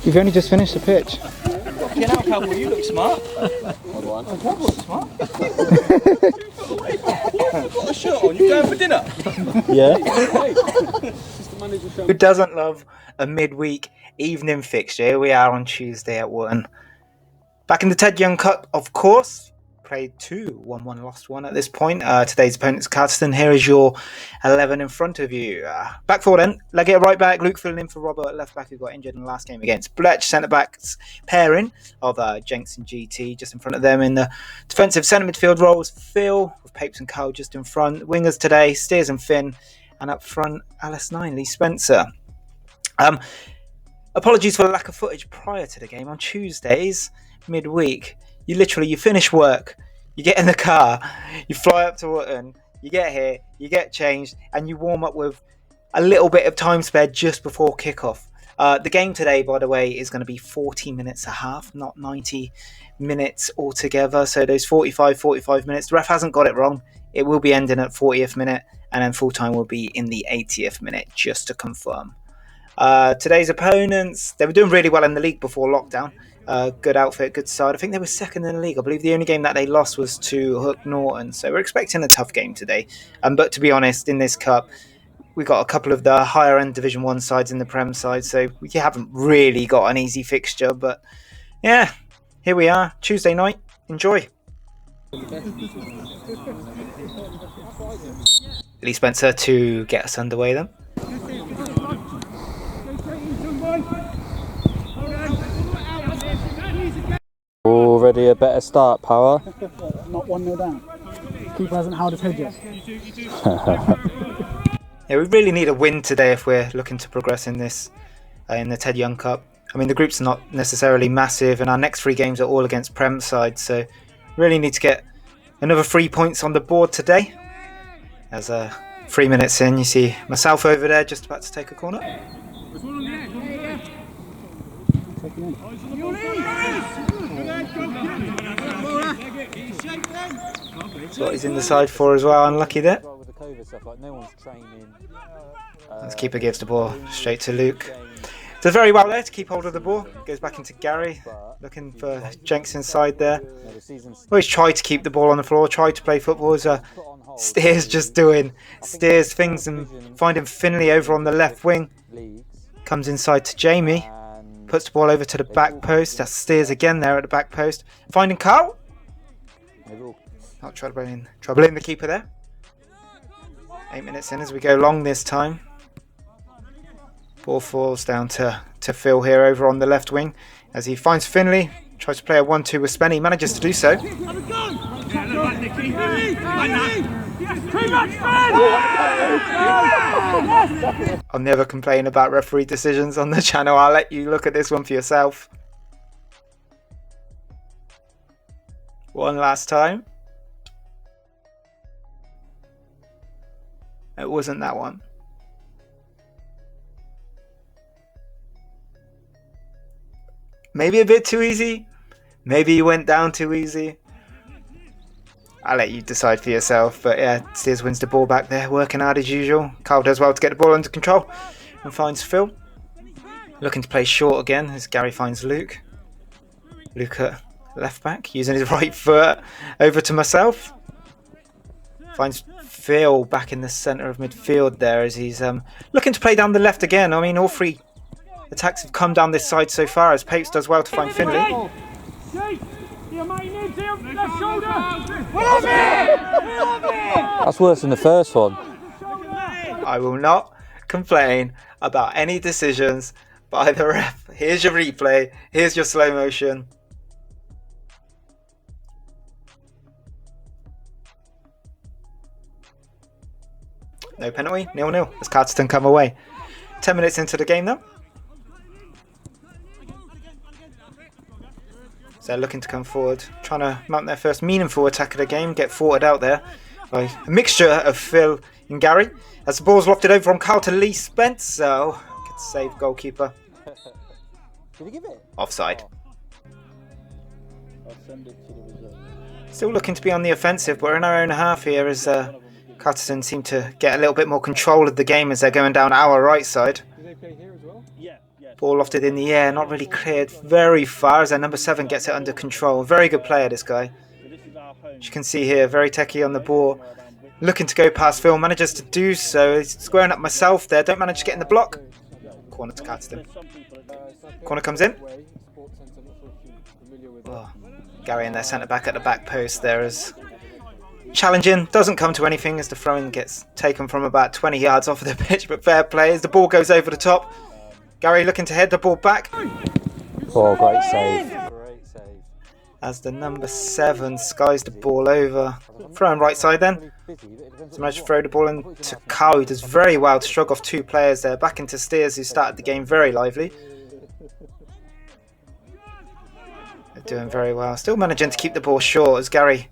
You've only just finished the pitch. Fucking hell, Cowboy, you look smart. Cowboy looks smart. You've got a shirt on, you going for dinner? Yeah. Who doesn't love a midweek evening fixture? Here we are on Tuesday at Wootton. Back in the Ted Young Cup, of course. Played 2, 1-1, lost 1 at this point. Today's opponent's Carterton. Here is your 11 in front of you. Back forward then. Leggett at right back. Luke filling in for Robert at left back, who got injured in the last game against Bletch. Centre backs pairing of Jenks and GT just in front of them. In the defensive centre midfield roles, Phil with Papes and Cole just in front. Wingers today, Steers and Finn. And up front, Alice 9, Lee Spencer. Apologies for the lack of footage prior to the game. On Tuesdays, midweek, you finish work, you get in the car, you fly up to Wootton, you get here, you get changed, and you warm up with a little bit of time spared just before kickoff. The game today, by the way, is going to be 40 minutes a half, not 90 minutes altogether. So those 45 minutes, the ref hasn't got it wrong. It will be ending at 40th minute, and then full time will be in the 80th minute, just to confirm. Today's opponents, they were doing really well in the league before lockdown. Good outfit, good side. I think they were second in the league. I believe the only game that they lost was to Hook Norton. So we're expecting a tough game today. But to be honest, in this cup, we got a couple of the higher end Division 1 sides in the Prem side. So we haven't really got an easy fixture. But yeah, here we are. Tuesday night. Enjoy. Lee Spencer to get us underway then. Already a better start, Power. Not 1-0 down. Keeper hasn't held his head yet. Yeah, we really need a win today if we're looking to progress in this, in the Ted Young Cup. I mean, the group's not necessarily massive, and our next 3 games are all against Prem sides, so really need to get another 3 points on the board today. As 3 minutes in, you see myself over there just about to take a corner. That's what he's in the side for as well, unlucky there. As keeper gives the ball straight to Luke. Does very well there to keep hold of the ball. Goes back into Gary, looking for Jenks inside there. Always try to keep the ball on the floor, try to play football. As Steers just doing Steers things and finding Finley over on the left wing. Comes inside to Jamie. Puts the ball over to the back post. That's Steers again there at the back post. Finding Carl. Not troubling the keeper there. 8 minutes in as we go long this time. Ball falls down to Phil here over on the left wing. As he finds Finley. Tries to play a 1-2 with Spenny. Manages to do so. I'll never complain about referee decisions on the channel. I'll let you look at this one for yourself. One last time. It wasn't that one. Maybe a bit too easy. Maybe you went down too easy. I'll let you decide for yourself. But yeah, Steers wins the ball back there, working hard as usual. Carl does well to get the ball under control and finds Phil. Looking to play short again as Gary finds Luke. Luke at left back, using his right foot over to myself. Finds Phil back in the centre of midfield there as he's looking to play down the left again. I mean, all 3 attacks have come down this side so far as Papes does well to find Finley. That's worse than the first one. I will not complain about any decisions by the ref. Here's your replay. Here's your slow motion. No penalty. 0-0 as Carterton come away. 10 minutes into the game though. So they're looking to come forward, trying to mount their first meaningful attack of the game, get forwarded out there by a mixture of Phil and Gary. As the ball's lofted over from Carl to Lee Spencer. Good save, goalkeeper. Did he give it? Offside. Still looking to be on the offensive, but we're in our own half here as Carterton seem to get a little bit more control of the game as they're going down our right side. Do they play here as well? Yeah. Ball lofted in the air, not really cleared very far as our number 7 gets it under control. Very good player, this guy. As you can see here, very techie on the ball. Looking to go past Phil, manages to do so. He's squaring up myself there, don't manage to get in the block. Corner to Caxton. Corner comes in. Oh, Gary in their centre back at the back post there is challenging. Doesn't come to anything as the throw-in gets taken from about 20 yards off of the pitch, but fair play as the ball goes over the top. Gary looking to head the ball back. Oh, great save. As the number 7 skies the ball over. Throwing right side then. So managed to throw the ball into Carl, who does very well to shrug off 2 players there. Back into Steers, who started the game very lively. They're doing very well. Still managing to keep the ball short as Gary.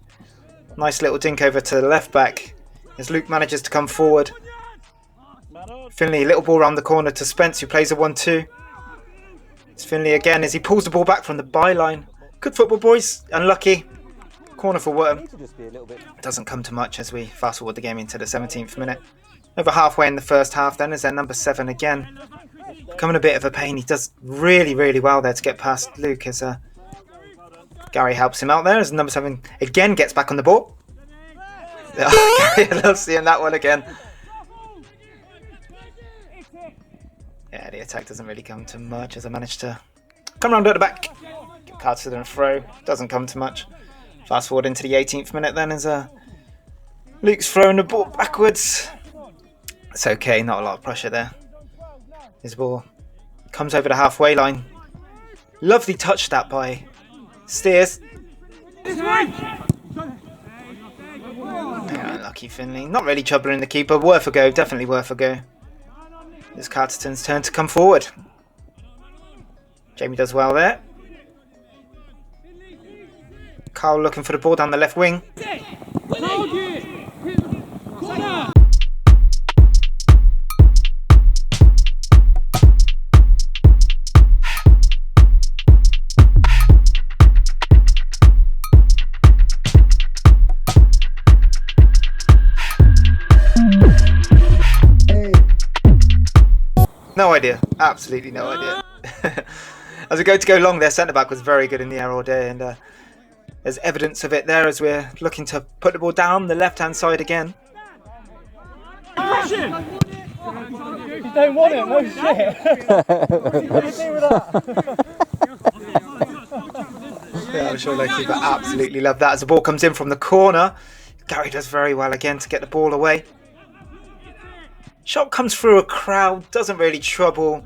Nice little dink over to the left back as Luke manages to come forward. Finley, little ball around the corner to Spence, who plays a 1-2. It's Finley again as he pulls the ball back from the byline. Good football, boys. Unlucky. Corner for Wootton. Doesn't come to much as we fast forward the game into the 17th minute. Over halfway in the first half then is their number 7 again. Becoming a bit of a pain. He does really, really well there to get past Luke as Gary helps him out there as number 7 again gets back on the ball. Gary, I love seeing that one again. Yeah, the attack doesn't really come to much as I managed to come round at the back. Give Carter and throw. Doesn't come to much. Fast forward into the 18th minute then as Luke's throwing the ball backwards. It's okay, not a lot of pressure there. His ball comes over the halfway line. Lovely touch that by Steers. Yeah, unlucky Finley. Not really troubling the keeper. Worth a go, definitely worth a go. It's Carterton's turn to come forward. Jamie does well there. Carl looking for the ball down the left wing. No idea. Absolutely no idea. As we go to go long, their centre-back was very good in the air all day, and there's evidence of it there as we're looking to put the ball down the left-hand side again. You don't want it, no shit. What do you do with that? Yeah, I'm sure the keeper absolutely loved that as the ball comes in from the corner. Gary does very well again to get the ball away. Shot comes through a crowd, doesn't really trouble.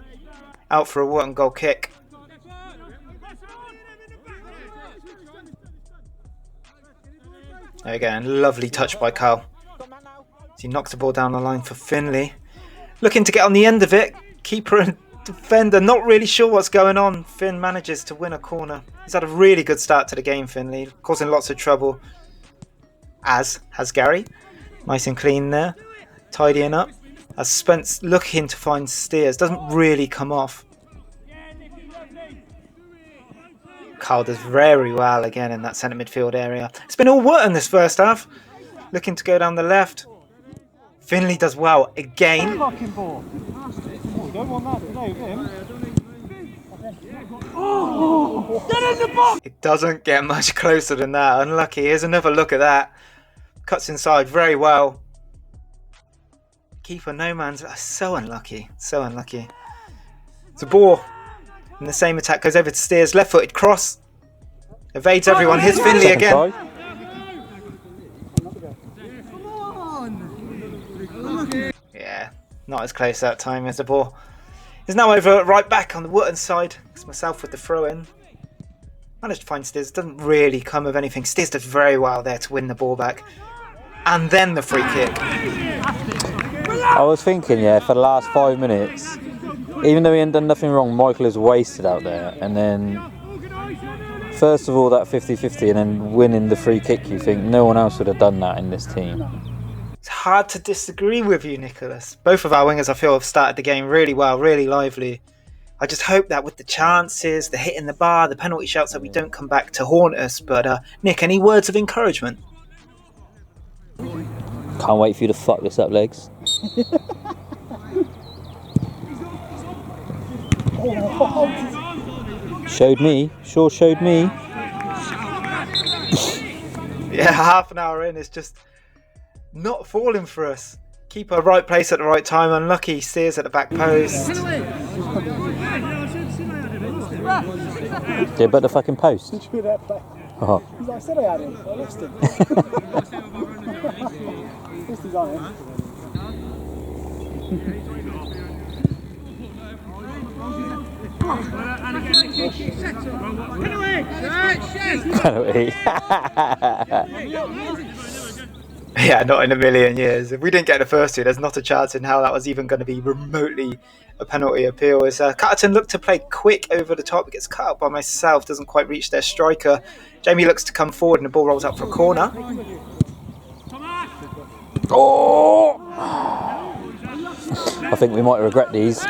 Out for a Wootton goal kick. Again, lovely touch by Carl. He knocks the ball down the line for Finley. Looking to get on the end of it. Keeper and defender not really sure what's going on. Finn manages to win a corner. He's had a really good start to the game, Finley. Causing lots of trouble. As has Gary. Nice and clean there. Tidying up. As Spence looking to find Steers. Doesn't really come off. Carl does very well again in that centre midfield area. It's been all Wootton this first half. Looking to go down the left. Finley does well again. It doesn't get much closer than that. Unlucky. Here's another look at that. Cuts inside very well. Keeper no man's so unlucky. So unlucky. The ball in the same attack goes over to Steers. Left footed cross. Evades everyone. Here's Finley again. Yeah, not as close that time as the ball is now over right back on the Wootton side. It's myself with the throw in. Managed to find Steers. Doesn't really come of anything. Steers does very well there to win the ball back. And then the free kick. I was thinking, yeah, for the last 5 minutes, even though he hadn't done nothing wrong, Michael is wasted out there. And then, first of all, that 50-50 and then winning the free kick, you think no one else would have done that in this team. It's hard to disagree with you, Nicholas. Both of our wingers, I feel, have started the game really well, really lively. I just hope that with the chances, the hitting the bar, the penalty shouts, that we don't come back to haunt us. But, Nick, any words of encouragement? Can't wait for you to fuck this up, Legs. Showed me. Sure showed me. Yeah, half an hour in, it's just not falling for us. Keeper right place at the right time. Unlucky steers at the back post. Yeah, but the fucking post. Oh. I said I had him, so I lost him. This is on him. Penalty. Yeah, not in a million years. If we didn't get the first two, there's not a chance in how that was even going to be remotely a penalty appeal. As Cutterton looked to play quick over the top, gets cut up by myself, doesn't quite reach their striker. Jamie looks to come forward and the ball rolls up for a corner. Oh! I think we might regret these.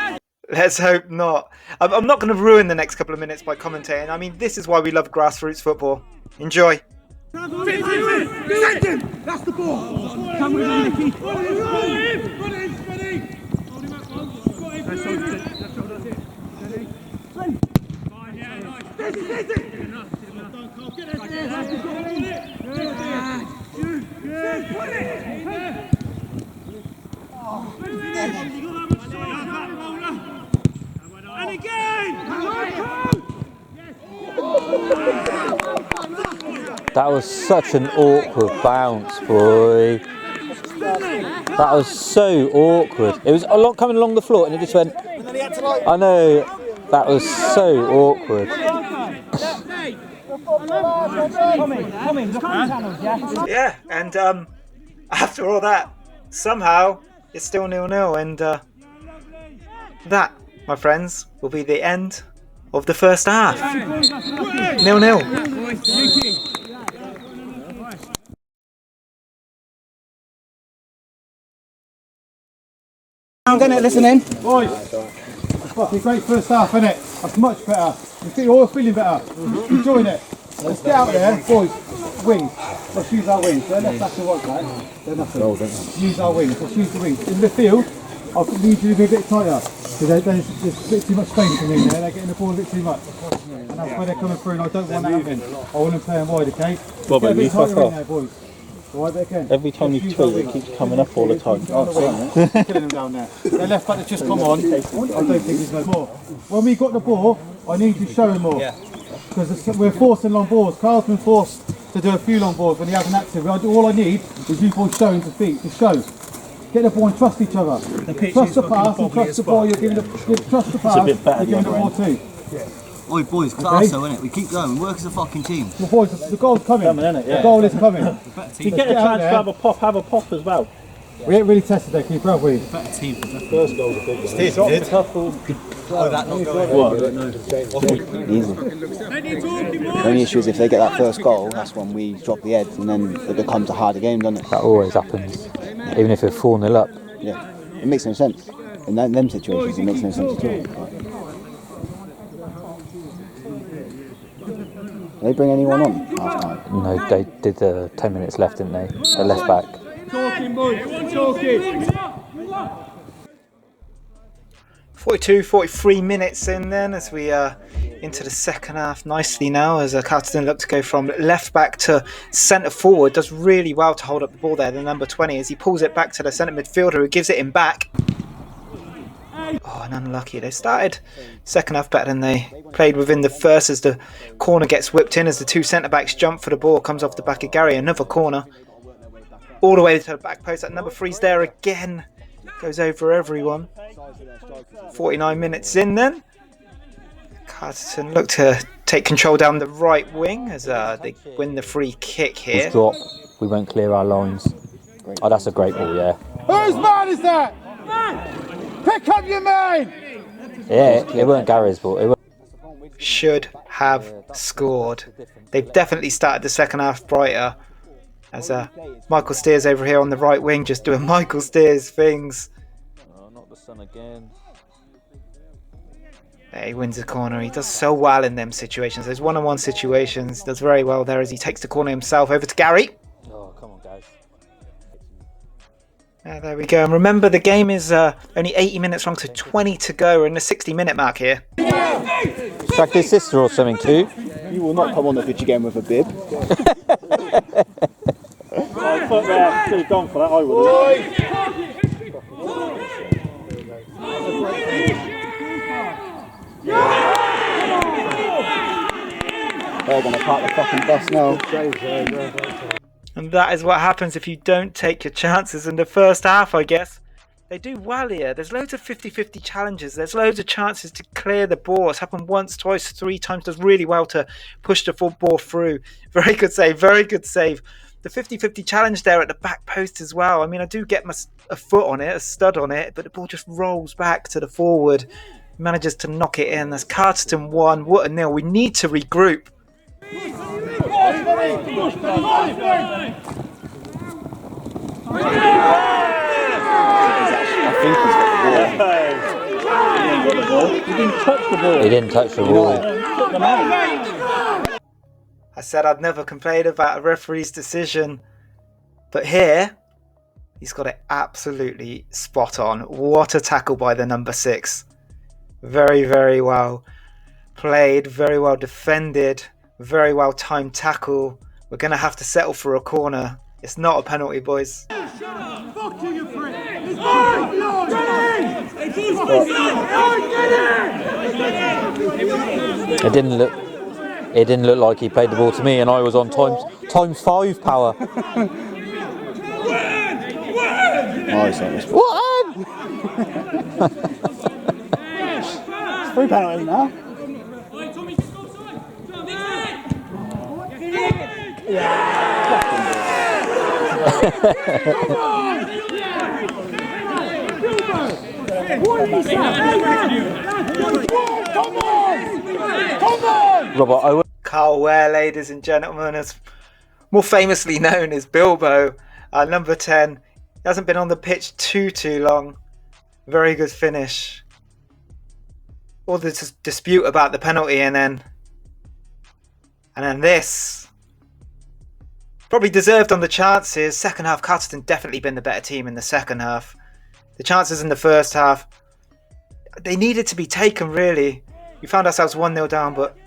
Let's hope not. I'm not going to ruin the next couple of minutes by commentating. I mean, this is why we love grassroots football. Enjoy. That's the ball. Come with him, Nicky. And again. That was such an awkward bounce, boy. That was so awkward. It was a lot coming along the floor and it just went... I know, that was so awkward. Yeah, and after all that, somehow it's still 0-0, and that, my friends, will be the end of the first half. 0-0. I'm going to listen in. Boys, fucking great first half, innit? That's much better. You're all feeling better. Enjoying it. Let's get out there, boys. Wings. Let's use our wings. They're left back and right back. They're nothing. Use our wings. Let's use the wings. In the field, I need you to be a bit tighter. Because there's a bit too much space in there. They're getting the ball a bit too much. And that's where they're coming through, and I don't want that happening. I want them playing wide, okay? Get a bit tighter in there, boys. Every time you tweet, it keeps coming up all the time. Killing them down there. Their left back has just come on. I don't think there's no more. When we got the ball, I need to show him more. Because we're forcing long balls. Carl's been forced to do a few long balls when he hasn't active. All I need is you boys showing to feet, to show. Get the ball and trust each other. Trust the pass and trust the ball. You're giving trust the pass. You're giving the ball too. Oi boys, class though, innit? We keep going, we work as a fucking team. Well boys, the goal's coming. The goal is coming. You get a chance to have a pop as well. We ain't really tested that keeper, have we? Better team. First goal's a big one. Steve, Oh, that not going. Easy. The only issue is if they get that first goal, that's when we drop the head and then it becomes a harder game, doesn't it? That always happens. Even if we're 4-0 up. Yeah. It makes no sense. In them situations, it makes no sense at all. Did they bring anyone on half time? No, they did 10 minutes left, didn't they? At left back. Talking boys, talking. 43 minutes in then as we into the second half nicely now as Carlton look to go from left back to centre forward. Does really well to hold up the ball there, the number 20, as he pulls it back to the centre midfielder who gives it him back. Oh, and unlucky. They started second half better than they played within the first as the corner gets whipped in as the two centre backs jump for the ball. Comes off the back of Gary. Another corner. All the way to the back post. That number 3's there again. Goes over everyone. 49 minutes in then. Carterton look to take control down the right wing as they win the free kick here. Drop. We won't clear our lines. Oh, that's a great ball, yeah. Whose man is that? Pick up your man! Yeah, it weren't Gary's ball. Should have scored. They've definitely started the second half brighter. As Michael Steers over here on the right wing just doing Michael Steers things. Oh, not the sun again. There he wins the corner. He does so well in them situations. Those one-on-one situations. Does very well there as he takes the corner himself over to Gary. Oh, come on, guys. There we go. And remember, the game is only 80 minutes long, so 20 to go. We're in the 60-minute mark here. Tracked his sister or something too. You will not come on the video game with a bib. I thought they should have gone for that, I would have. They're going to park the fucking bus now. And that is what happens if you don't take your chances in the first half, I guess. They do well here. There's loads of 50-50 challenges. There's loads of chances to clear the ball. It's happened once, twice, 3 times. Does really well to push the football through. Very good save. Very good save. The 50-50 challenge there at the back post as well. I mean, I do get a foot on it, a stud on it, but the ball just rolls back to the forward. Manages to knock it in. There's Carterton 1, Wootton 0. We need to regroup. I think he's got the ball. He didn't touch the ball. He didn't touch the ball. I said I'd never complain about a referee's decision, but here he's got it absolutely spot on. What a tackle by the number 6. Very, very well played, very well defended, very well timed tackle. We're going to have to settle for a corner. It's not a penalty, boys. It didn't look like he played the ball to me, and I was on times 5 power. What? It's 3 penalties now. Robert, Carl Ware, ladies and gentlemen, is more famously known as Bilbo, number 10. He hasn't been on the pitch too long. Very good finish. All this dispute about the penalty, and then this. Probably deserved on the chances. Second half, Carterton definitely been the better team in the second half. The chances in the first half, they needed to be taken, really. We found ourselves 1-0 down, but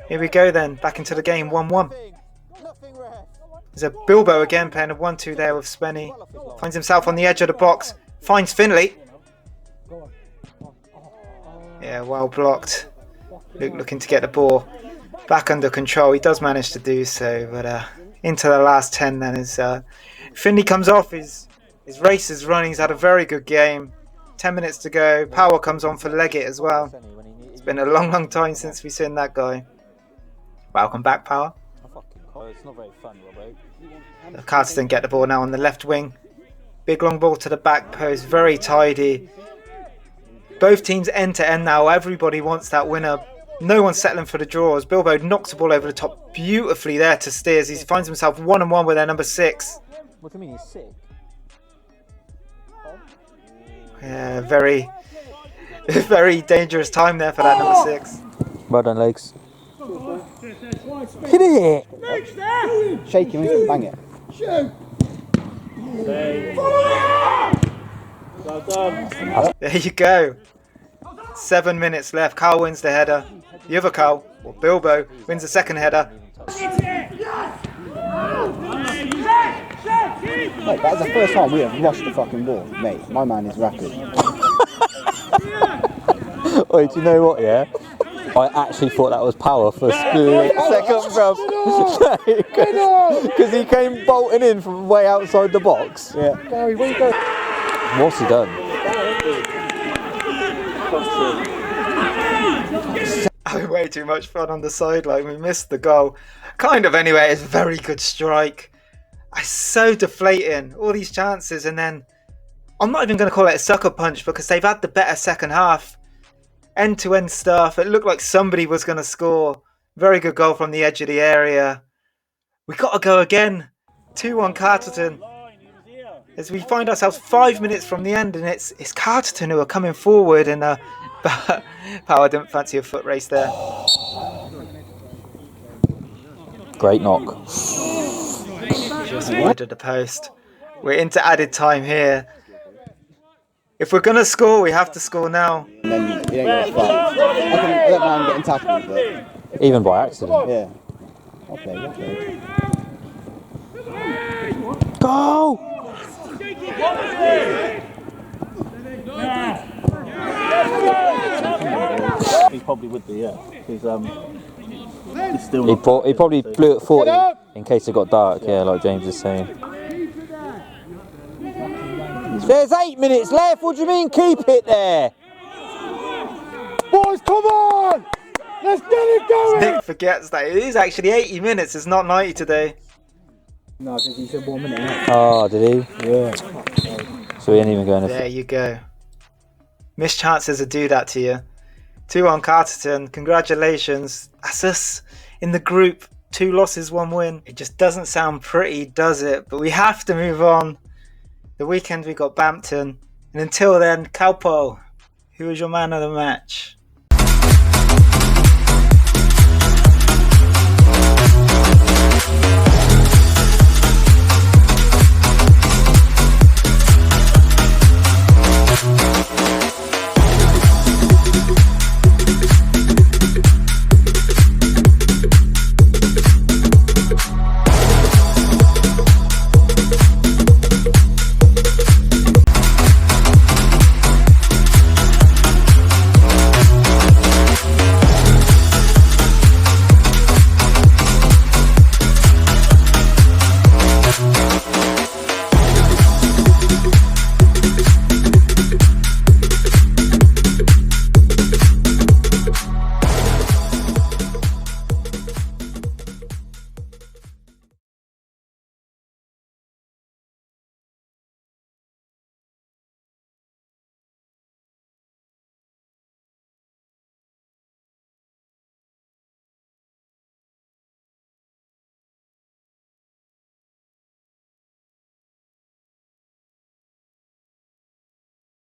here we go then. Back into the game, 1-1. There's a Bilbo again playing a 1-2 there with Spenny. Finds himself on the edge of the box. Finds Finley. Yeah, well blocked. Luke looking to get the ball back under control. He does manage to do so, but into the last 10 then as Finley comes off. His race is running. He's had a very good game. 10 minutes to go. Power comes on for Leggett as well. It's been a long time since we've seen that guy. Welcome back, Power. it's not very fun, Robbo. Carterton get the ball now on the left wing. Big long ball to the back post. Very tidy. Both teams end to end now. Everybody wants that winner. No one's settling for the draws. Bilbo knocks the ball over the top beautifully there to Steers. He finds himself 1-on-1 with their number 6. What do you mean he's sick? Yeah, very dangerous time there for that number 6. Well done, Legs. Hit it! Shake him, bang it. Well done. There you go. 7 minutes left. Carl wins the header. The other Carl, or Bilbo, wins the second header. Mate, that was the first time we have lost the fucking ball. Mate, my man is rapid. Wait, do you know what, yeah? I actually thought that was Power for a split second, bruv. Because he came bolting in from way outside the box. Yeah. Gary, where you go? What's he done? Having way too much fun on the sideline. We missed the goal. Kind of anyway. It's a very good strike. It's so deflating. All these chances, and then I'm not even going to call it a sucker punch because they've had the better second half. End-to-end stuff. It looked like somebody was going to score. Very good goal from the edge of the area. We got to go again. 2-1 Carterton. As we find ourselves 5 minutes from the end, and it's Carterton who are coming forward, and Power didn't fancy a foot race there. Great knock. Just wide of the post. We're into added time here. If we're gonna score, we have to score now. And then you ain't got to fight. I don't mind getting tackled, but Even by accident. yeah. Okay. Go! He probably would be, yeah. He's still He probably blew at 40 in case it got dark, yeah, like James is saying. There's 8 minutes left, what do you mean keep it there? Boys, come on! Let's get it going! Nick forgets that it is actually 80 minutes, it's not 90 today. No, because he said 1 minute. Oh, did he? Yeah. So he ain't even going to... There you go. Missed chances to do that to you. 2-1 Carterton, congratulations. That's us in the group. 2 losses, 1 win. It just doesn't sound pretty, does it? But we have to move on. The weekend we got Bampton. And until then, Calpo, who was your man of the match?